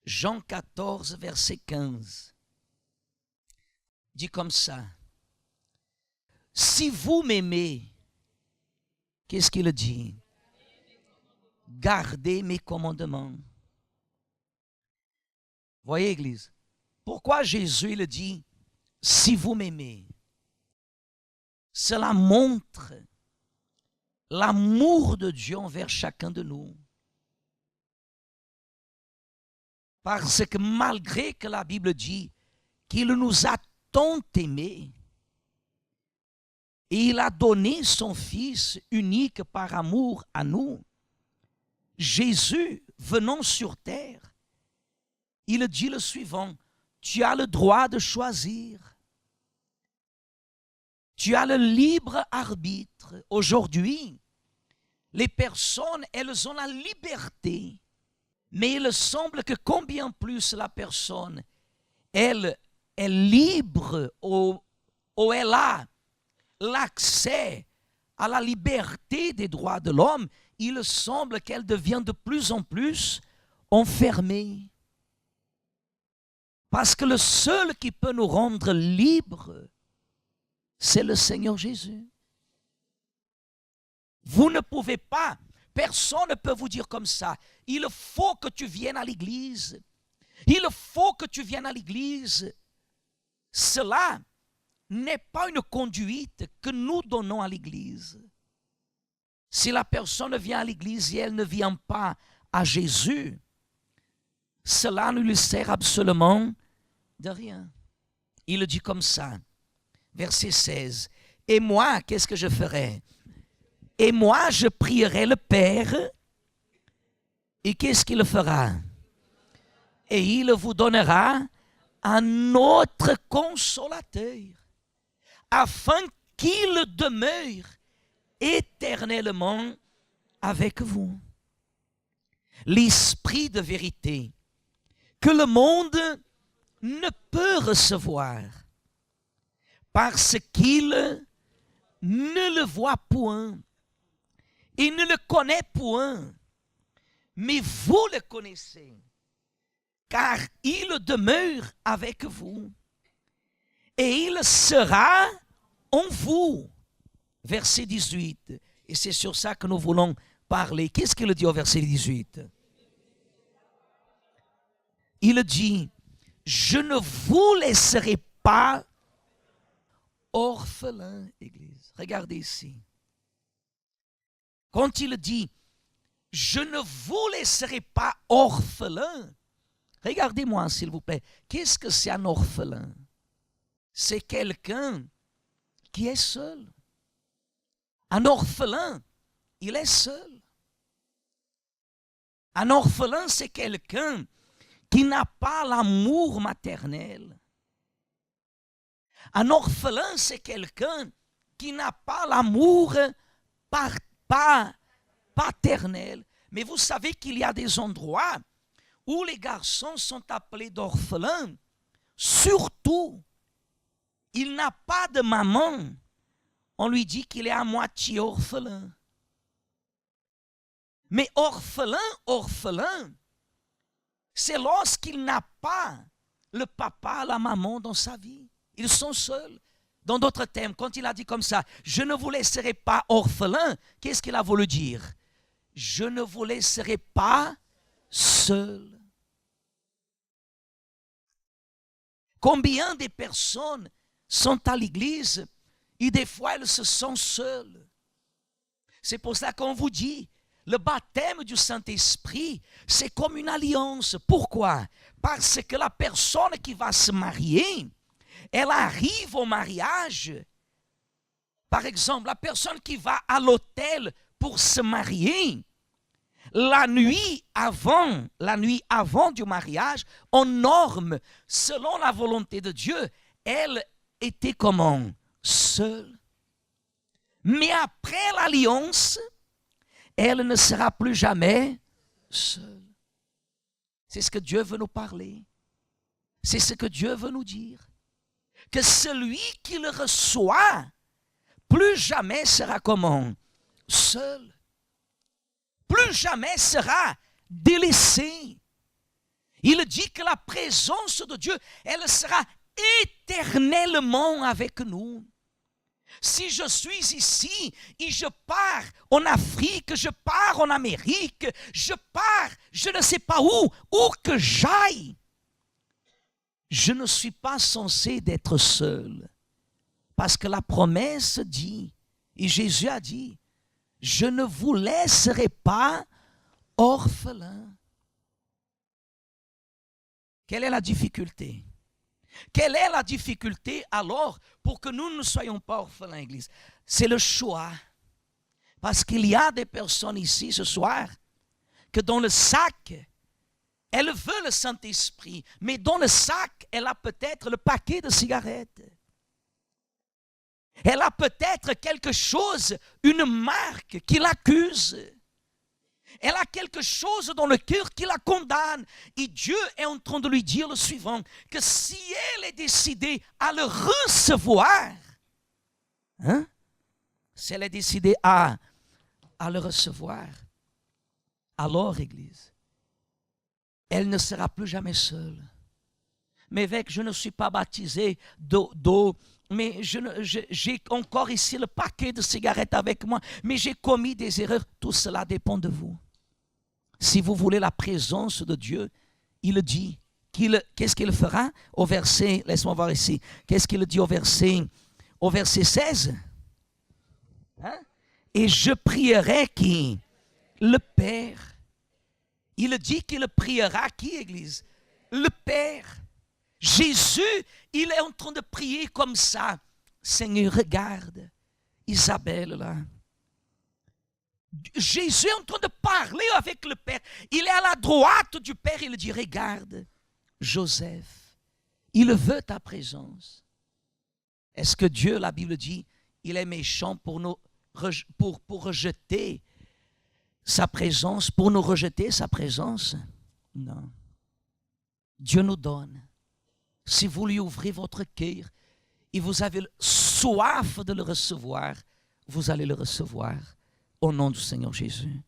Jean 14, verset 15, dit comme ça. Si vous m'aimez, qu'est-ce qu'il dit? Gardez mes commandements. Voyez, Église, pourquoi Jésus il dit, si vous m'aimez? Cela montre l'amour de Dieu envers chacun de nous. Parce que malgré que la Bible dit qu'il nous a tant aimés, et il a donné son Fils unique par amour à nous, Jésus, venant sur terre, il dit le suivant, tu as le droit de choisir. Tu as le libre arbitre. Aujourd'hui, les personnes, elles ont la liberté, mais il semble que combien plus la personne, elle est libre ou elle a l'accès à la liberté des droits de l'homme, il semble qu'elle devient de plus en plus enfermée. Parce que le seul qui peut nous rendre libres, c'est le Seigneur Jésus. Vous ne pouvez pas, personne ne peut vous dire comme ça, il faut que tu viennes à l'église. Il faut que tu viennes à l'église. Cela n'est pas une conduite que nous donnons à l'église. Si la personne vient à l'église et elle ne vient pas à Jésus, cela ne lui sert absolument de rien. Il dit comme ça, verset 16, « Et moi, qu'est-ce que je ferai? Et moi, je prierai le Père, et qu'est-ce qu'il fera? Et il vous donnera un autre consolateur, afin qu'il demeure éternellement avec vous. L'esprit de vérité que le monde ne peut recevoir parce qu'il ne le voit point, il ne le connaît point, mais vous le connaissez, car il demeure avec vous et il sera en vous. Verset 18, et c'est sur ça que nous voulons parler. Qu'est-ce qu'il dit au verset 18? Il dit, je ne vous laisserai pas orphelin, Église. Regardez ici. Quand il dit, je ne vous laisserai pas orphelin, regardez-moi s'il vous plaît. Qu'est-ce que c'est un orphelin? C'est quelqu'un qui est seul. Un orphelin, il est seul. Un orphelin, c'est quelqu'un qui n'a pas l'amour maternel. Un orphelin, c'est quelqu'un qui n'a pas l'amour paternel. Mais vous savez qu'il y a des endroits où les garçons sont appelés d'orphelins. Surtout, il n'a pas de maman. On lui dit qu'il est à moitié orphelin. Mais orphelin, c'est lorsqu'il n'a pas le papa, la maman dans sa vie. Ils sont seuls. Dans d'autres termes, quand il a dit comme ça, je ne vous laisserai pas orphelin, qu'est-ce qu'il a voulu dire? Je ne vous laisserai pas seul. Combien de personnes sont à l'église et des fois elles se sentent seules. C'est pour ça qu'on vous dit, le baptême du Saint-Esprit, c'est comme une alliance. Pourquoi? Parce que la personne qui va se marier, elle arrive au mariage. Par exemple, la personne qui va à l'hôtel pour se marier, la nuit avant du mariage, en norme, selon la volonté de Dieu, elle était comment? Seule. Mais après l'alliance, elle ne sera plus jamais seule. C'est ce que Dieu veut nous parler. C'est ce que Dieu veut nous dire. Que celui qui le reçoit, plus jamais sera comment? Seul. Plus jamais sera délaissé. Il dit que la présence de Dieu, elle sera éternellement avec nous. Si je suis ici et je pars en Afrique, je pars en Amérique, je pars, je ne sais pas où que j'aille, je ne suis pas censé d'être seul. Parce que la promesse dit, et Jésus a dit, je ne vous laisserai pas orphelins. Quelle est la difficulté? Quelle est la difficulté alors pour que nous ne soyons pas orphelins, Église? C'est le choix. Parce qu'il y a des personnes ici ce soir que dans le sac, elle veut le Saint-Esprit, mais dans le sac, elle a peut-être le paquet de cigarettes. Elle a peut-être quelque chose, une marque qui l'accuse. Elle a quelque chose dans le cœur qui la condamne. Et Dieu est en train de lui dire le suivant, que si elle est décidée à le recevoir, si elle est décidée à le recevoir, alors, Église, elle ne sera plus jamais seule. Mais évêque, je ne suis pas baptisé d'eau, mais j'ai encore ici le paquet de cigarettes avec moi, mais j'ai commis des erreurs. Tout cela dépend de vous. Si vous voulez la présence de Dieu, il dit, qu'est-ce qu'il fera au verset, laisse-moi voir ici, qu'est-ce qu'il dit au verset 16? Et je prierai qui? Le Père. Il dit qu'il priera qui, Église? Le Père. Jésus, il est en train de prier comme ça. Seigneur, regarde Isabelle là. Jésus est en train de parler avec le Père. Il est à la droite du Père. Il dit, regarde, Joseph, il veut ta présence. Est-ce que Dieu, la Bible dit, il est méchant pour rejeter sa présence, pour nous rejeter sa présence? Non. Dieu nous donne. Si vous lui ouvrez votre cœur et vous avez soif de le recevoir, vous allez le recevoir au nom du Seigneur Jésus.